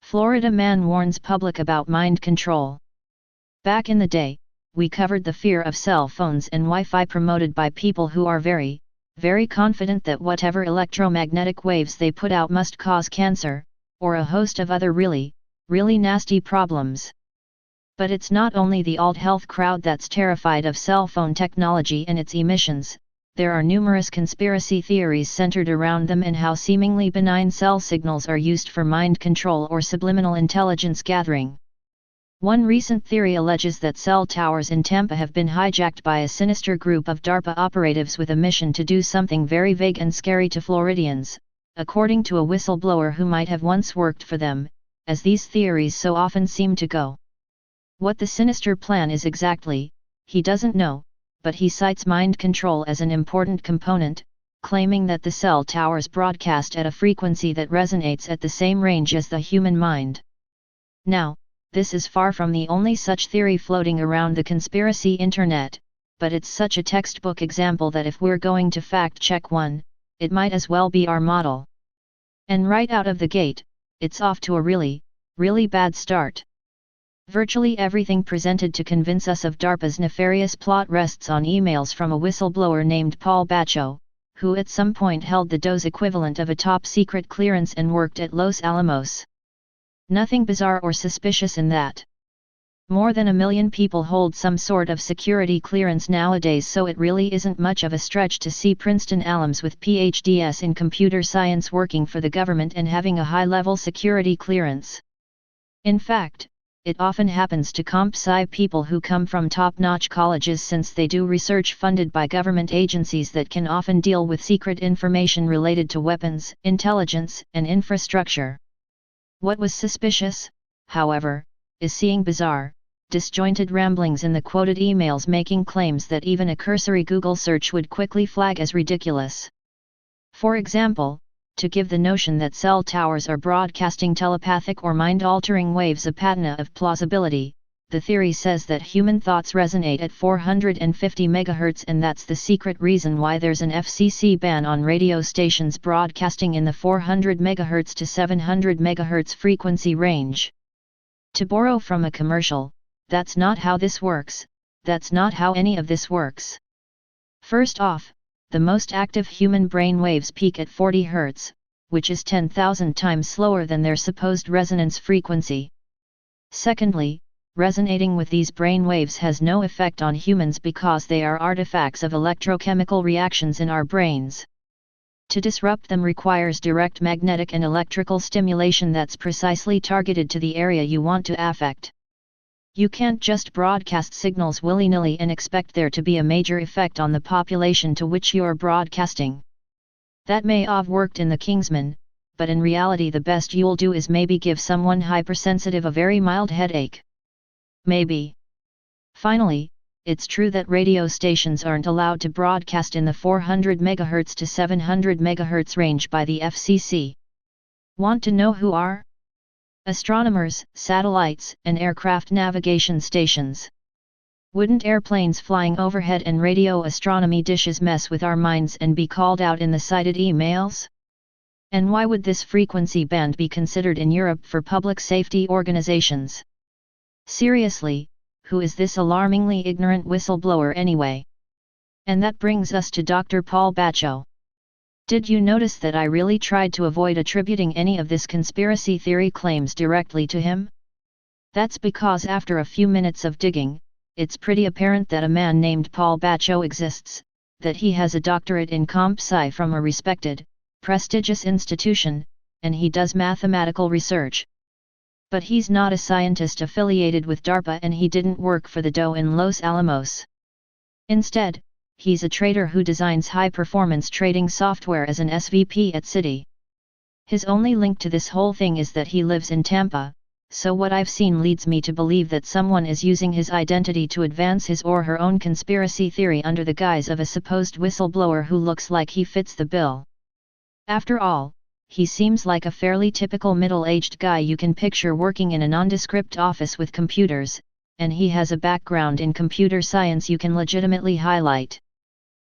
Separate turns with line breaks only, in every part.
Florida man warns public about mind control. Back in the day, we covered the fear of cell phones and Wi-Fi promoted by people who are very, very confident that whatever electromagnetic waves they put out must cause cancer, or a host of other really, really nasty problems. But it's not only the alt-health crowd that's terrified of cell phone technology and its emissions. There are numerous conspiracy theories centered around them and how seemingly benign cell signals are used for mind control or subliminal intelligence gathering. One recent theory alleges that cell towers in Tampa have been hijacked by a sinister group of DARPA operatives with a mission to do something very vague and scary to Floridians, according to a whistleblower who might have once worked for them, as these theories so often seem to go. What the sinister plan is exactly, he doesn't know, but he cites mind control as an important component, claiming that the cell towers broadcast at a frequency that resonates at the same range as the human mind. Now, this is far from the only such theory floating around the conspiracy internet, but it's such a textbook example that if we're going to fact-check one, it might as well be our model. And right out of the gate, it's off to a really, really bad start. Virtually everything presented to convince us of DARPA's nefarious plot rests on emails from a whistleblower named Paul Bacho, who at some point held the DOE's equivalent of a top-secret clearance and worked at Los Alamos. Nothing bizarre or suspicious in that. More than 1 million people hold some sort of security clearance nowadays, so it really isn't much of a stretch to see Princeton alums with PhDs in computer science working for the government and having a high-level security clearance. In fact, it often happens to comp sci people who come from top-notch colleges, since they do research funded by government agencies that can often deal with secret information related to weapons, intelligence, and infrastructure. What was suspicious, however, is seeing bizarre, disjointed ramblings in the quoted emails making claims that even a cursory Google search would quickly flag as ridiculous. For example, to give the notion that cell towers are broadcasting telepathic or mind-altering waves a patina of plausibility, the theory says that human thoughts resonate at 450 MHz, and that's the secret reason why there's an FCC ban on radio stations broadcasting in the 400 MHz to 700 MHz frequency range. To borrow from a commercial, that's not how this works, that's not how any of this works. First off, the most active human brain waves peak at 40 Hz, which is 10,000 times slower than their supposed resonance frequency. Secondly, resonating with these brain waves has no effect on humans because they are artifacts of electrochemical reactions in our brains. To disrupt them requires direct magnetic and electrical stimulation that's precisely targeted to the area you want to affect. You can't just broadcast signals willy-nilly and expect there to be a major effect on the population to which you're broadcasting. That may have worked in the Kingsman, but in reality the best you'll do is maybe give someone hypersensitive a very mild headache. Maybe. Finally, it's true that radio stations aren't allowed to broadcast in the 400 MHz to 700 MHz range by the FCC. Want to know who are? Astronomers, satellites, and aircraft navigation stations. Wouldn't airplanes flying overhead and radio astronomy dishes mess with our minds and be called out in the cited emails? And why would this frequency band be considered in Europe for public safety organizations? Seriously, who is this alarmingly ignorant whistleblower anyway? And that brings us to Dr. Paul Bacho. Did you notice that I really tried to avoid attributing any of this conspiracy theory claims directly to him? That's because after a few minutes of digging, it's pretty apparent that a man named Paul Bacho exists, that he has a doctorate in comp sci from a respected, prestigious institution, and he does mathematical research. But he's not a scientist affiliated with DARPA, and he didn't work for the DOE in Los Alamos. Instead, he's a trader who designs high-performance trading software as an SVP at Citi. His only link to this whole thing is that he lives in Tampa, so what I've seen leads me to believe that someone is using his identity to advance his or her own conspiracy theory under the guise of a supposed whistleblower who looks like he fits the bill. After all, he seems like a fairly typical middle-aged guy you can picture working in a nondescript office with computers, and he has a background in computer science you can legitimately highlight.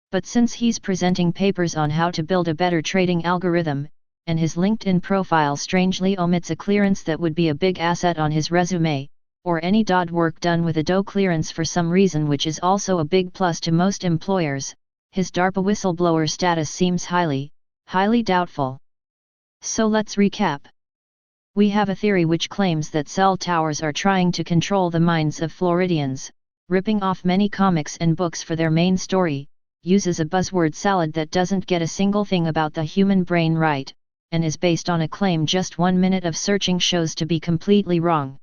But since he's presenting papers on how to build a better trading algorithm, and his LinkedIn profile strangely omits a clearance that would be a big asset on his resume, or any work done with a DOE clearance for some reason which is also a big plus to most employers, his DARPA whistleblower status seems highly doubtful. So let's recap. We have a theory which claims that cell towers are trying to control the minds of Floridians, ripping off many comics and books for their main story, uses a buzzword salad that doesn't get a single thing about the human brain right, and is based on a claim just 1 minute of searching shows to be completely wrong.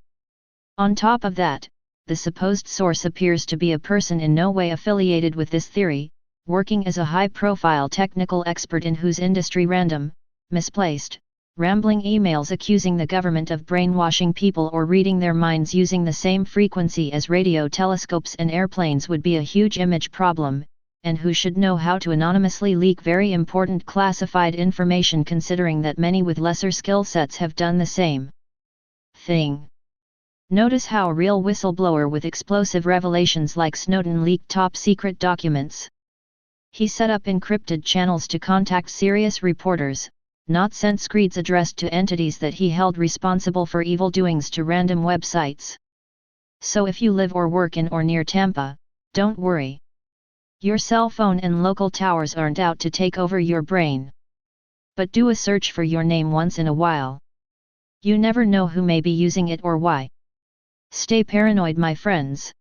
On top of that, the supposed source appears to be a person in no way affiliated with this theory, working as a high-profile technical expert in whose industry random, misplaced, rambling emails accusing the government of brainwashing people or reading their minds using the same frequency as radio telescopes and airplanes would be a huge image problem, and who should know how to anonymously leak very important classified information considering that many with lesser skill sets have done the same thing. Notice how a real whistleblower with explosive revelations like Snowden leaked top-secret documents. He set up encrypted channels to contact serious reporters, not sent screeds addressed to entities that he held responsible for evil doings to random websites. So if you live or work in or near Tampa, don't worry. Your cell phone and local towers aren't out to take over your brain. But do a search for your name once in a while. You never know who may be using it or why. Stay paranoid, my friends.